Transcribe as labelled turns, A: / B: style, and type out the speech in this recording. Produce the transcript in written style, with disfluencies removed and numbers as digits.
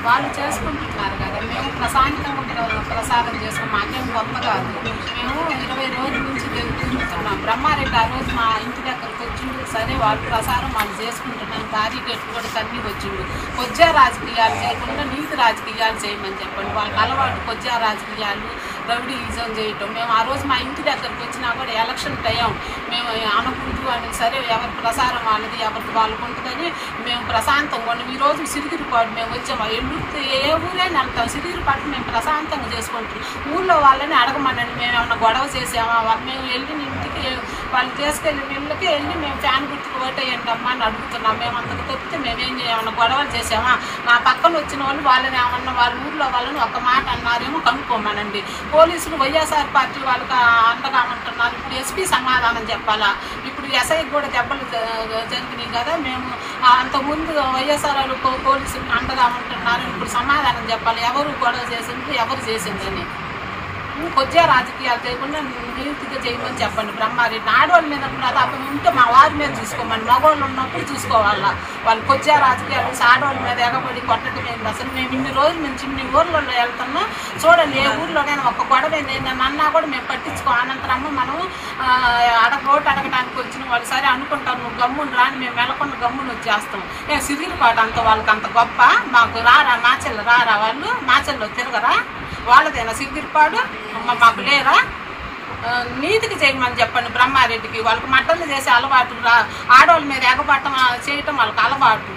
A: వాళ్ళు చేసుకుంటున్నారు కదా, మేము ప్రశాంతంగా ప్రసాదం చేసుకుని మాకేం కొత్త కాదు. మేము 20 రోజుల నుంచి తిరుగుతున్నాం. బ్రహ్మారెడ్డి ఆ రోజు మా ఇంటి దగ్గరకు వచ్చిండు, సరే వాళ్ళు ప్రసారం వాళ్ళు చేసుకుంటున్నాం. తారీఖెట్లు కూడా తన్ని వచ్చిండు. కొద్దిగా రాజకీయాలు చేయకుండా నీతి రాజకీయాలు చేయమని చెప్పండి. వాళ్ళకి అలవాటు కొద్దిగా రాజకీయాలు, రౌడీయిజం చేయటం. మేము ఆ రోజు మా ఇంటి దగ్గరకు వచ్చినా కూడా ఎలక్షన్ టైం మేము అనకూడదు అని, సరే ఎవరి ప్రసారం వాళ్ళది ఎవరికి వాళ్ళకు ఉంటుందని మేము ప్రశాంతంగా ఉన్నాం. ఈరోజు సిరిగిరిపాటు మేము వచ్చాము. ఏ ఊరైనా వెళ్తాం, సిరిగిరిపాటు మేము ప్రశాంతంగా చేసుకుంటాం. ఊళ్ళో వాళ్ళని అడగమనండి, మేము ఏమన్నా గొడవ చేసామా, మేము వెళ్ళిన ఇంటికి వాళ్ళు తీసుకెళ్ళిన ఇళ్ళకి వెళ్ళి మేము ఫ్యాన్ గుర్తుకు ఓటేయండి అమ్మా అని అడుగుతున్నాం. మేము అంతకు తప్పితే మేమేం ఏమన్నా గొడవలు చేసామా? మా పక్కన వచ్చిన వాళ్ళు వాళ్ళని ఏమన్నా వాళ్ళ ఊళ్ళో వాళ్ళని ఒక మాట అన్నారేమో కనుక్కోమనండి. పోలీసులు వైఎస్ఆర్ పార్టీ వాళ్ళకి అండగా ఉంటున్నారు. ఇప్పుడు ఎస్పీ సమాధానం చెప్పాలా? ఇప్పుడు ఎస్ఐకి కూడా దెబ్బలు జరిగినాయి కదా, మేము అంతకుముందు వైఎస్ఆర్ వాళ్ళు పోలీసులు అండగా ఉంటున్నారు. ఇప్పుడు సమాధానం చెప్పాలి, ఎవరు గొడవ చేసింది, ఎవరు చేసిందని. కొద్దిగా రాజకీయాలు చేయకుండా నీతిగా చేయమని చెప్పండి. బ్రహ్మారెడ్డి ఆడవాళ్ళ మీద ప్రతాపం ఉంటే మా వారి మీద చూసుకోమని, మగవాళ్ళు ఉన్నప్పుడు చూసుకోవాలా. వాళ్ళు కొద్దిగా రాజకీయాలు ఆడవాళ్ళ మీద ఎగబడి కొట్టడం ఏంటి అసలు? మేము ఇన్ని రోజుల నుంచి ఇన్ని ఊర్లలో వెళ్తున్నా చూడండి, ఏ ఊర్లోనైనా ఒక్క గొడవ ఏంటన్నా అన్నా కూడా మేము పట్టించుకో. అనంతరమ్మ మనం ఓటు అడగడానికి వచ్చిన వాళ్ళు సరే అనుకుంటాం, నువ్వు గమ్మును రాని, మేము వెళ్ళకుండా గమ్మును వచ్చేస్తాం. నేను సిరిగిరిపాటు అంత వాళ్ళకి అంత గొప్ప, మాకు రారా మాచెల్ల రారా, వాళ్ళు మాచెల్లో తిరగరా, వాళ్ళదేనా సిరిగిరిపాడు, మాకు లేరా? నీతికి చేయమని చెప్పండి బ్రహ్మారెడ్డికి. వాళ్ళకి మట్టలు చేసే అలవాటు, ఆడవాళ్ళ మీద ఎగబట్టం చేయటం వాళ్ళకి అలవాటు.